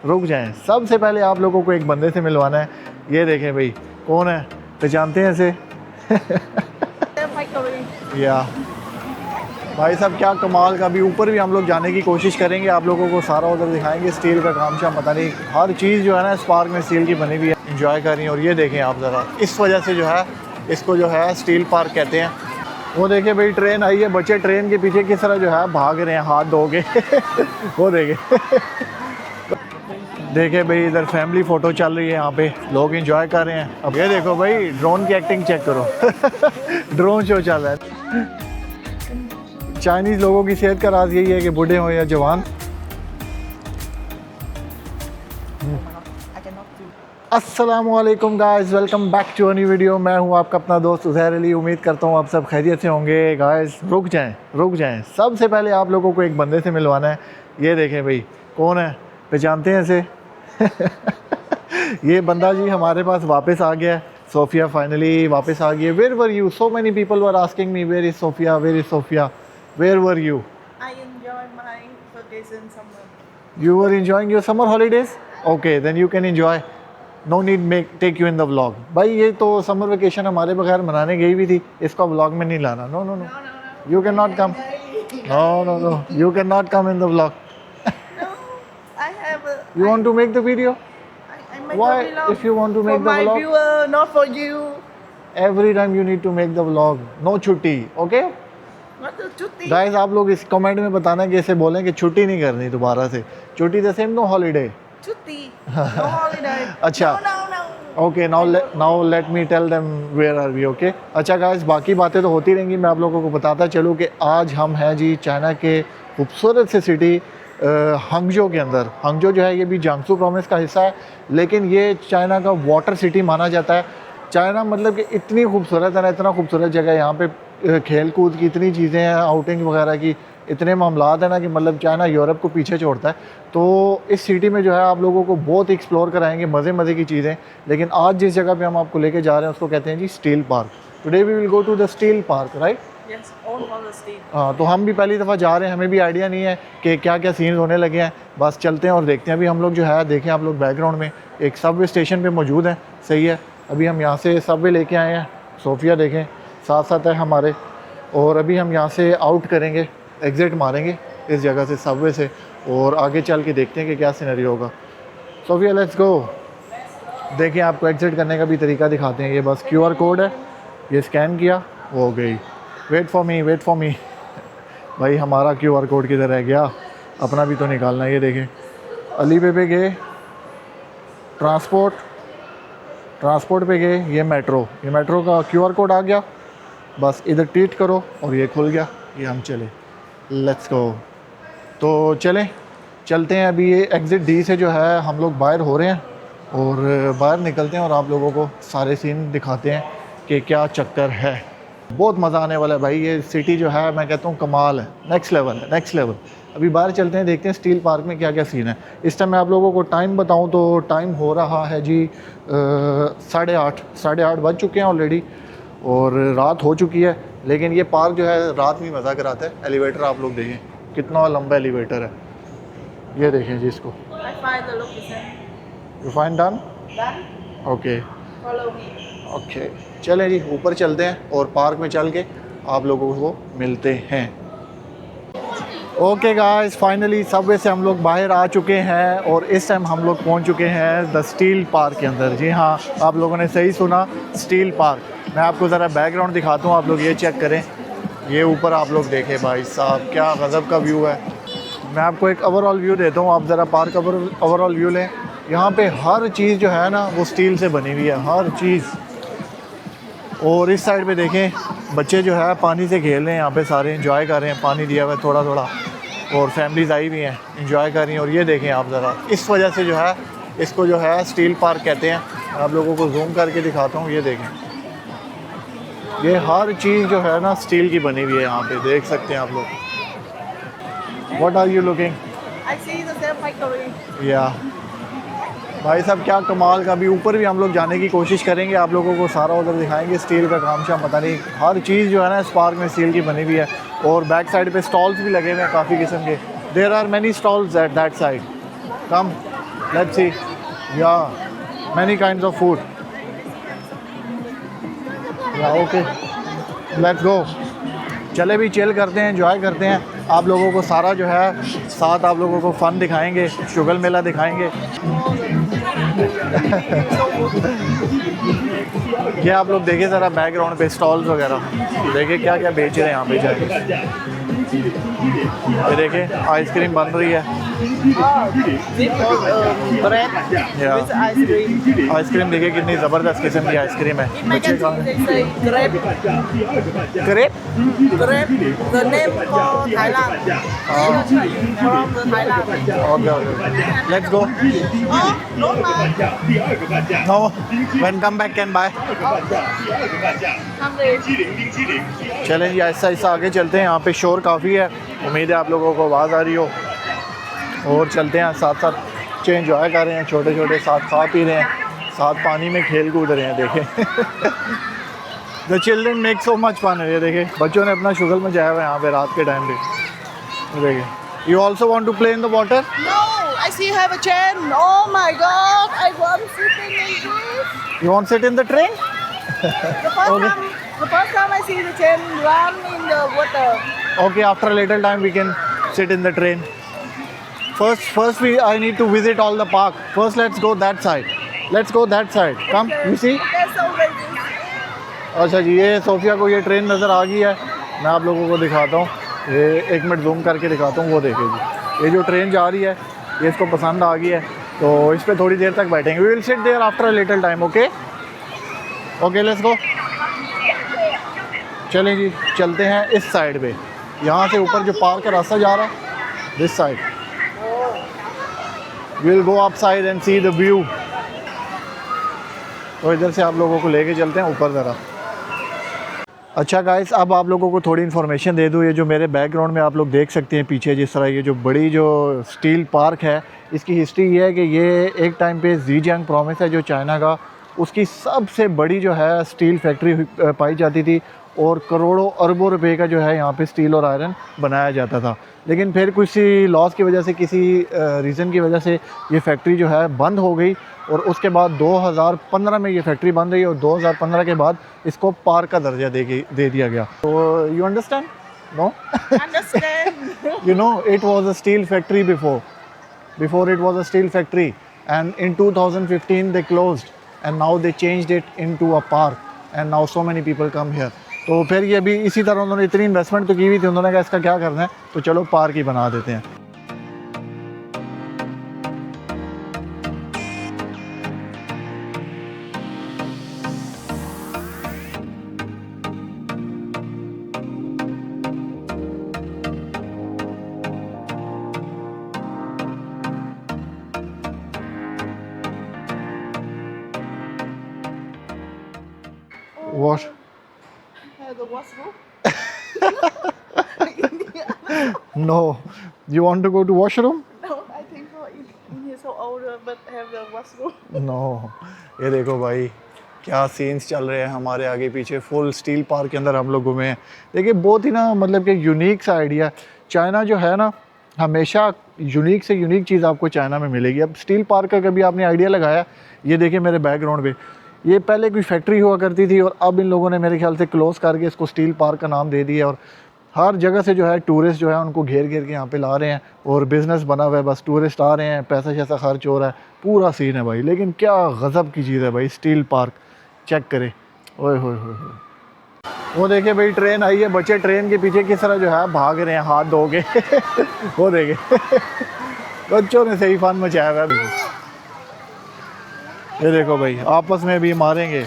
रुक जाएं, सबसे पहले आप लोगों को एक बंदे से मिलवाना है। ये देखें भाई, कौन है, पहचानते हैं इसे? या भाई साहब क्या कमाल का, भी ऊपर भी हम लोग जाने की कोशिश करेंगे, आप लोगों को सारा उधर दिखाएंगे। स्टील का काम शाम पता नहीं, हर चीज़ जो है ना इस पार्क में स्टील की बनी हुई है, इंजॉय कर रही हैं। और ये देखें आप ज़रा, इस वजह से जो है इसको जो है स्टील पार्क कहते हैं। वो देखें भाई, ट्रेन आई है, बच्चे ट्रेन के पीछे किस तरह जो है भाग रहे हैं हाथ धो के। वो देखें देखे भाई, इधर फैमिली फ़ोटो चल रही है, यहाँ पे लोग एंजॉय कर रहे हैं। अब ये देखो भाई, ड्रोन की एक्टिंग चेक करो। ड्रोन शो चल रहा है। चाइनीज़ लोगों की सेहत का राज यही है कि बूढ़े हों या जवान। अस्सलामुअलैकुम guys, welcome back to a new video. मैं हूं आपका अपना दोस्त उज़ैर अली। उम्मीद करता हूं आप सब खैरियत से होंगे। गाइस रुक जाएं, सबसे पहले आप लोगों को एक बंदे से मिलवाना है। ये देखें भाई, कौन है, पहचानते हैं इसे? ये बंदा जी हमारे पास वापस आ गया है। सोफिया फाइनली वापस आ गई है। Where were you? So many people were asking me where is Sophia, where is Sophia, where were you? I enjoy my vacation summer. You were enjoying your summer holidays? Okay, then you can enjoy. No need take you in the vlog. भाई ये तो summer vacation हमारे बगैर मनाने गई हुई थी, इसका व्लॉग में नहीं लाना। No no no, you cannot come. No, you cannot come in the vlog. No, I have a. You want to make the video? I make Why? a vlog If you want to make for the my vlog, viewer, not for you. every time you need to make the vlog. No छुट्टी, okay? What the chutti? Guys, आप लोग इस comment में बताना कि ऐसे बोलें कि छुट्टी नहीं करनी दोबारा से। Chutti the same, no holiday. Chutti. No holiday. अच्छा। No. Okay, now let me tell them where are we. Okay, अच्छा गाइस, बाकी बातें तो होती रहेंगी। मैं आप लोगों को बताता चलूँ कि आज हम हैं जी चाइना के खूबसूरत से सिटी हंगजो के अंदर। हंगजो जो है ये भी जियांगसू प्रोविंस का हिस्सा है, लेकिन ये चाइना का वाटर सिटी माना जाता है। चाइना मतलब कि इतनी खूबसूरत है ना, इतना खूबसूरत जगह है। यहाँ पे खेल कूद की इतनी चीज़ें हैं, आउटिंग वगैरह की इतने मामलात हैं ना कि मतलब चाइना यूरोप को पीछे छोड़ता है। तो इस सिटी में जो है आप लोगों को बहुत एक्सप्लोर कराएंगे, मज़े की चीज़ें। लेकिन आज जिस जगह पे हम आपको लेके जा रहे हैं उसको कहते हैं जी steel park. Today we will go to the steel park, right? Yes, all for the state. हाँ, तो हम भी पहली दफ़ा जा रहे हैं, हमें भी आइडिया नहीं है कि क्या क्या सीन होने लगे हैं। बस चलते हैं और देखते हैं। अभी हम लोग जो है, देखें आप लोग बैकग्राउंड में एक सबवे स्टेशन पे मौजूद हैं, सही है। अभी हम यहाँ से सबवे लेके आए हैं। सोफिया देखें साथ साथ है हमारे, और अभी हम यहाँ से आउट करेंगे, एग्ज़िट मारेंगे इस जगह से, सबवे से, और आगे चल के देखते हैं कि क्या सिनेरियो होगा। Sophia let's go. देखिए आपको एग्ज़िट करने का भी तरीका दिखाते हैं। ये बस QR कोड है, ये स्कैन किया, हो गई। वेट फॉर मी भाई, हमारा QR कोड किधर रह गया? अपना भी तो निकालना है। ये देखें, अली पे गए, ट्रांसपोर्ट पे गए, ये मेट्रो का QR कोड आ गया। बस इधर ट्वीट करो और ये खुल गया, ये हम चले। Let's go. तो चलते हैं। अभी ये एग्ज़िट D से जो है हम लोग बाहर हो रहे हैं, और बाहर निकलते हैं और आप लोगों को सारे सीन दिखाते हैं कि क्या चक्कर है। बहुत मज़ा आने वाला है भाई। ये सिटी जो है मैं कहता हूँ कमाल है, नेक्स्ट लेवल। अभी बाहर चलते हैं, देखते हैं स्टील पार्क में क्या क्या सीन है। इस टाइम मैं आप लोगों को टाइम बताऊँ तो टाइम हो रहा है जी 8:30 बज चुके हैं ऑलरेडी, और रात हो चुकी है। लेकिन ये पार्क जो है रात में मज़ा कराता है। एलिवेटर आप लोग देखें, कितना लंबा एलिवेटर है। ये देखें जी इसको। I find the location. You fine done? Done. Okay Follow me. Okay, चलें जी ऊपर चलते हैं और पार्क में चल के आप लोगों को मिलते हैं। ओके गाइस, फाइनली सबवे से हम लोग बाहर आ चुके हैं, और इस टाइम हम लोग पहुंच चुके हैं द स्टील पार्क के अंदर। जी हाँ, आप लोगों ने सही सुना, स्टील पार्क। मैं आपको ज़रा बैकग्राउंड दिखाता हूँ, आप लोग ये चेक करें। ये ऊपर आप लोग देखें भाई साहब, क्या गज़ब का व्यू है। मैं आपको एक ओवरऑल व्यू देता हूँ, आप ज़रा पार्क ओवरऑल व्यू लें। यहाँ पे हर चीज़ जो है ना वो स्टील से बनी हुई है, हर चीज़। और इस साइड पे देखें, बच्चे जो है पानी से खेल रहे हैं, यहाँ पे सारे एंजॉय कर रहे हैं। पानी दिया हुआ है थोड़ा, और फैमिलीज़ आई हुई हैं, एंजॉय कर रही हैं। और ये देखें आप ज़रा, इस वजह से जो है इसको जो है स्टील पार्क कहते हैं। आप लोगों को जूम करके दिखाता हूँ, ये देखें, ये हर चीज़ जो है ना स्टील की बनी हुई है। यहाँ पे देख सकते हैं आप लोग। What are you looking? I see the same factory. या भाई साहब क्या कमाल का, भी ऊपर भी हम लोग जाने की कोशिश करेंगे, आप लोगों को सारा उधर दिखाएंगे। स्टील का काम शाम पता नहीं, हर चीज़ जो है ना इस पार्क में स्टील की बनी हुई है। और बैक साइड पे स्टॉल्स भी लगे हुए हैं काफ़ी किस्म के। There are many stalls at that side. Come Let's see. Yeah, many kinds of food. Yeah, okay. Let's go. चले भी चिल करते हैं, एंजॉय करते हैं। आप लोगों को सारा जो है साथ आप लोगों को फ़न दिखाएंगे, शुगल मेला दिखाएंगे। ये आप लोग देखिए ज़रा बैकग्राउंड पे स्टॉल्स वगैरह, देखिए क्या क्या बेच रहे हैं यहाँ पे जाके। ये देखिए आइसक्रीम बन रही है। Bread with ice cream. Ice cream देखिए कितनी ज़बरदस्त किस्म की आइसक्रीम है। In my बच्चे country, they say grape. Crepe Grape, the name for Thailand. From the Thailand. Okay let's go. Oh, no, no. Know when come back can buy. Hungry. चलें जी ऐसा ऐसा आगे चलते हैं। यहाँ पे शोर काफ़ी है, उम्मीद है आप लोगों को आवाज़ आ रही हो। और चलते हैं साथ साथ चेंज एंजॉय कर रहे हैं, छोटे छोटे साथ खा पी रहे हैं, साथ पानी में खेल कूद रहे हैं। देखें the children make so much fun है। ये देखें बच्चों ने अपना शुगल मचाया हुआ है यहाँ पे रात के टाइम पे। देखें you also want to play in the water. No, I see you have a chair. Oh my God, I want sitting in this. You want sit in the train. The first time I see the chair run in the water. Okay, after a little time we can sit in the train. First I need to visit all the park. First let's go that side. Let's go that side. Come, you see? That's so crazy. अच्छा जी, ये Sophia को ये train नज़र आ गई है। मैं आप लोगों को दिखाता हूँ, ये एक मिनट जूम करके दिखाता हूँ। वो देखिए जी, ये जो ट्रेन जा रही है ये इसको पसंद आ गई है, तो इस पर थोड़ी देर तक बैठेंगे। We will sit there after a little time. Okay okay let's go. चलें जी चलते हैं इस साइड पे। यहाँ से ऊपर जो पार्क का रास्ता जा रहा है, this side. We will go up side and see the view. तो इधर से आप लोगों को लेके चलते हैं ऊपर ज़रा। अच्छा गाइस, अब आप लोगों को थोड़ी इन्फॉर्मेशन दे दूँ। ये जो मेरे बैकग्राउंड में आप लोग देख सकते हैं पीछे जिस तरह ये जो बड़ी जो स्टील पार्क है, इसकी हिस्ट्री ये है कि ये एक टाइम पे ज़ीजियांग प्रोविंस है जो चाइना का, उसकी सबसे बड़ी जो है स्टील फैक्ट्री पाई जाती थी और करोड़ों अरबों रुपए का जो है यहाँ पे स्टील और आयरन बनाया जाता था। लेकिन फिर किसी लॉस की वजह से, किसी रीज़न की वजह से ये फैक्ट्री जो है बंद हो गई और उसके बाद 2015 में ये फैक्ट्री बंद रही और 2015 के बाद इसको पार्क का दर्जा दे दिया गया। तो you understand? No Understand? you know it was a steel factory before it was a steel factory, and in 2015 they closed and now they changed it into a park and now so many people come here. तो फिर ये भी इसी तरह उन्होंने इतनी investment तो की हुई थी, उन्होंने कहा इसका क्या करना है, तो चलो पार्क ही बना देते हैं। What? The washroom? No. You want to go to washroom? No, I think so. India is so older, but have the washroom. No. ये देखो भाई क्या सीन्स चल रहे हैं हमारे आगे पीछे। फुल स्टील पार्क के अंदर हम लोग घूमे हैं। देखिए बहुत ही ना मतलब कि यूनिक सा आइडिया। चाइना जो है ना, हमेशा यूनिक से यूनिक चीज़ आपको चाइना में मिलेगी। अब स्टील पार्क का कभी आपने आइडिया लगाया? ये देखिए मेरे बैकग्राउंड पे, ये पहले कोई फैक्ट्री हुआ करती थी और अब इन लोगों ने मेरे ख्याल से क्लोज़ करके इसको स्टील पार्क का नाम दे दिया। और हर जगह से जो है टूरिस्ट जो है उनको घेर घेर के यहाँ पे ला रहे हैं और बिज़नेस बना हुआ है। बस टूरिस्ट आ रहे हैं, पैसा शैसा खर्च हो रहा है, पूरा सीन है भाई। लेकिन क्या गज़ब की चीज़ है भाई स्टील पार्क, चेक करें। ओए होए होए होए। वो देखिए भाई ट्रेन आई है, बच्चे ट्रेन के पीछे किस तरह जो है भाग रहे हैं हाथ धो के। वो देखे बच्चों ने सही फन मचाया हुआ है। ये देखो भाई आपस में भी मारेंगे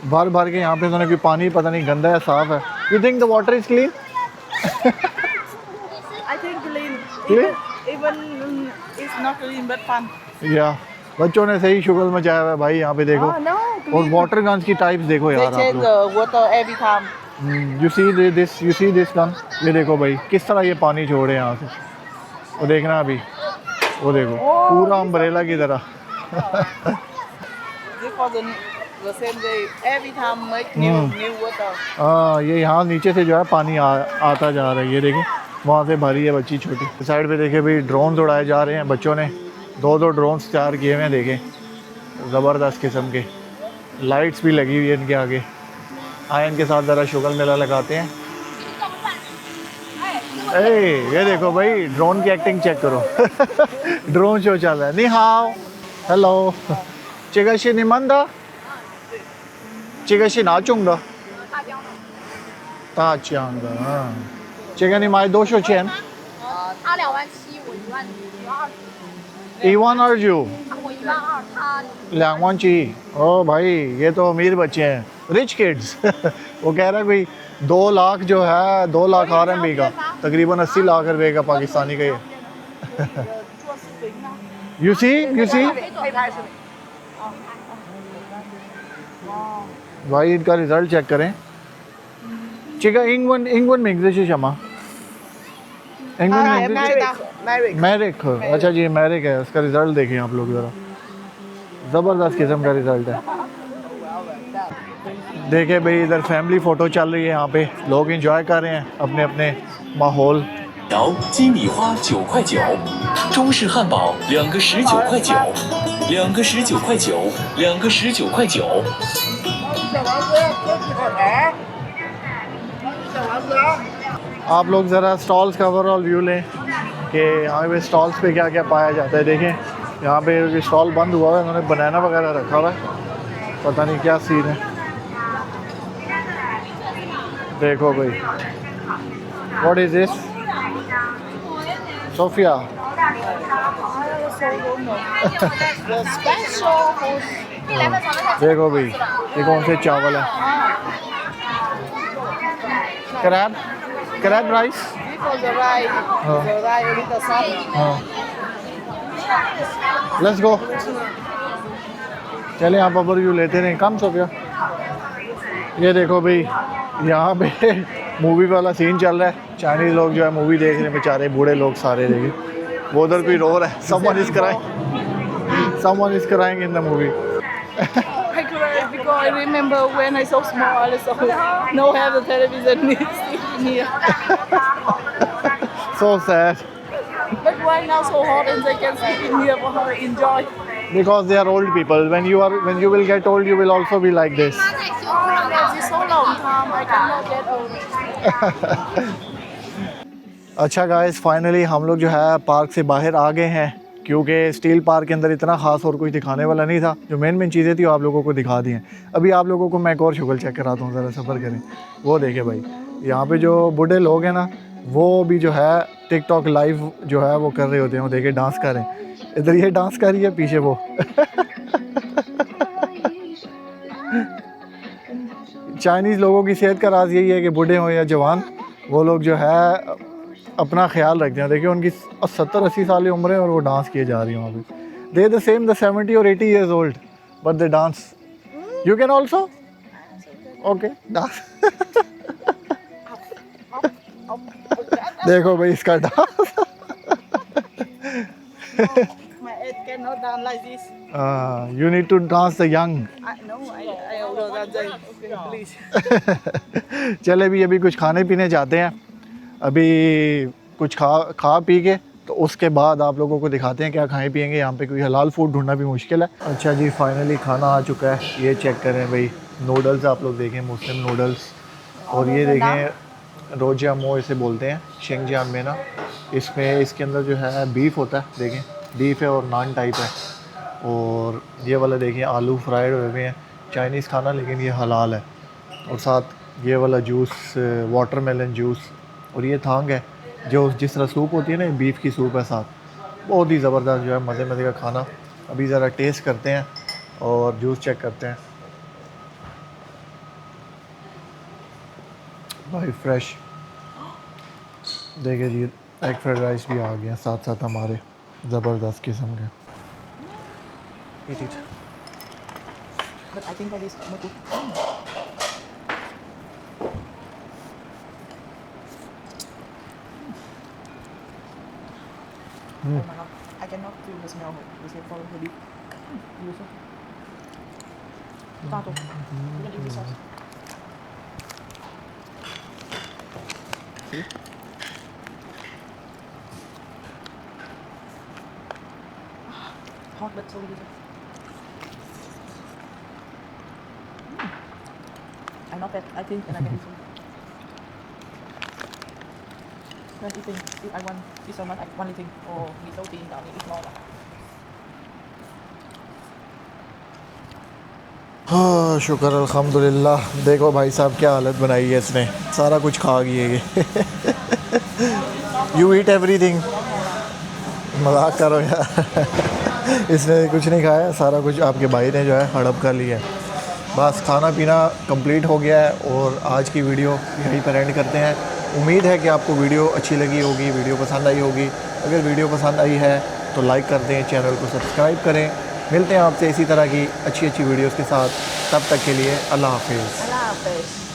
भर भर के। यहाँ पे उन्होंने कोई पानी पता नहीं गंदा है साफ़ है। You think the water is clean? I think clean. Clean? Even it's not clean, but fun. या बच्चों ने सही शुगल मचाया हुआ है भाई। यहाँ पे देखो Oh no, और clean. वाटर गन्स की टाइप्स देखो They यार आप change लोग। the water every time. You see this gun. ये देखो भाई किस तरह ये पानी छोड़ रहे हैं यहाँ से। वो देखना अभी, वो देखो पूरा अम्ब्रेला की तरह। This for the same day. Every time make new water. हाँ ये यहाँ नीचे से जो है पानी आता जा रहा है। ये देखिए वहाँ से भरी है बच्ची छोटी। साइड पे देखिए भाई ड्रोन उड़ाए जा रहे हैं बच्चों ने। दो दो ड्रोन्स तैयार किए हुए हैं, देखें ज़बरदस्त किस्म के। लाइट्स भी लगी हुई है इनके आगे। आए इनके साथ ज़रा शुगर मेला लगाते हैं। ये देखो भाई, ड्रोन की एक्टिंग चेक करो। ड्रोन शो चल रहा है। नी हाओ, हेलो, चिगशी निमंदा, चिगशी नाचूंगा, ताच्यांगा, हाँ, चिगा नी माई 200钱，他2万7，我12000， 12000，我12000，他2万7। ओ भाई, ये तो अमीर बच्चे हैं, रिच किड्स। वो कह रहा है कोई 2 लाख जो है, 2 लाख RMB का, तकरीबन 80 लाख रुपए का पाकिस्तानी का ये। You see? भाई इनका रिजल्ट चेक करें। चिका इंगवन में इंग्लिश शमा, मैरिक। अच्छा जी, मैरिक है। उसका रिजल्ट देखिए आप लोग ज़रा, ज़बरदस्त किस्म का रिजल्ट है। देखिए भाई, इधर फैमिली फ़ोटो चल रही है, यहाँ पे लोग एंजॉय कर रहे हैं अपने अपने माहौल। 鸡米花9块9，中式汉堡2个19块9，2个19块9，2个19块9。 आप लोग ज़रा स्टॉल्स का ओवरऑल व्यू लें कि यहाँ पे स्टॉल्स पे क्या क्या पाया जाता है। देखें यहाँ पे स्टॉल बंद हुआ है, इन्होंने बनाना वगैरह रखा हुआ है, पता नहीं क्या सीन है। देखो भाई, व्हाट इज़ दिस? सोफिया। देखो भाई, ये कौन से चावल है? Crab rice. लेट्स गो, चले आप ओवरव्यू लेते रहें। कम सोफिया। ये देखो भाई, यहाँ पे मूवी वाला सीन चल रहा है। चाइनीज़ लोग जो है मूवी देख रहे हैं, बेचारे बूढ़े लोग सारे। देखे वो उधर कोई रो रहा है। someone is crying in the movie. I cried because I remember when I so small, so no have the television in here. So sad. But why now so hot and they can sleep in here for her enjoy? Because they are old people. When you will get old, you will also be like this. It's so long time, I cannot get old. अच्छा guys, finally हम लोग जो है park से बाहर आ गए हैं, क्योंकि स्टील पार्क के अंदर इतना ख़ास और कुछ दिखाने वाला नहीं था। जो मेन चीज़ें थी वो आप लोगों को दिखा दी हैं। अभी आप लोगों को मैं एक और शुगल चेक कराता हूँ, ज़रा सफ़र करें। वो देखे भाई, यहाँ पे जो बूढ़े लोग हैं ना, वो भी जो है टिकटॉक लाइव जो है वो कर रहे होते हैं। वो देखे डांस कर रहे हैं। इधर ये डांस कर रही है, पीछे वो। चाइनीज़ लोगों की सेहत का राज यही है कि बूढ़े हों या जवान, वो लोग जो है अपना ख्याल रखते हैं। देखिए उनकी 70-80 साल की उम्र है और वो डांस किए जा रही हैं वहाँ पे। दे द सेम द 70 और 80 years old, but they dance. You can also okay dance. देखो भाई इसका dance. My age cannot dance like this. You need to dance the young. No, I older than them. Okay, please. चले भी अभी कुछ खाने पीने जाते हैं। अभी कुछ खा पी के तो उसके बाद आप लोगों को दिखाते हैं क्या खाएं पिएंगे। यहाँ पे कोई हलाल फूड ढूंढना भी मुश्किल है। अच्छा जी, फाइनली खाना आ चुका है। ये चेक करें भाई, नूडल्स आप लोग देखें, मुस्लिम नूडल्स। और ये देखें रोजिया मो इसे बोलते हैं शेंगजियान में ना। इसमें इसके अंदर जो है बीफ होता है, देखें बीफ है और नान टाइप है। और ये वाला देखिए आलू फ्राइड हुए हुए हैं, चाइनीज़ खाना लेकिन ये हलाल है। और साथ ये वाला जूस, वाटरमेलन जूस। और ये थांग है जो जिस तरह सूप होती है ना, बीफ की सूप है साथ। बहुत ही ज़बरदस्त जो है मज़े मज़े का खाना। अभी ज़रा टेस्ट करते हैं और जूस चेक करते हैं। भाई फ्रेश। देखिए जी, एग फ्राइड राइस भी आ गया साथ साथ हमारे, ज़बरदस्त किस्म के। But I think that is not good. I cannot feel the smell. The smell from the beef. Tato. You can eat this sauce. See? hot but so delicious. I'm not fat, I think, and I can eat food. When eating, if I want to eat so much, I one eating or be so thin, I need to eat more. हाँ शुक्र अल्हम्दुलिल्लाह। देखो भाई साहब क्या हालत बनाई है इसने, सारा कुछ खा गई है ये। यू ईट एवरीथिंग, मजाक करो यार। इसने कुछ नहीं खाया, सारा कुछ आपके भाई ने जो है हड़प कर लिया है। बस खाना पीना कंप्लीट हो गया है और आज की वीडियो यहीं पर एंड करते हैं। उम्मीद है कि आपको वीडियो अच्छी लगी होगी, वीडियो पसंद आई होगी। अगर वीडियो पसंद आई है तो लाइक कर दें, चैनल को सब्सक्राइब करें। मिलते हैं आपसे इसी तरह की अच्छी अच्छी वीडियोस के साथ, तब तक के लिए अल्लाह हाफिज़। Allah Hafiz.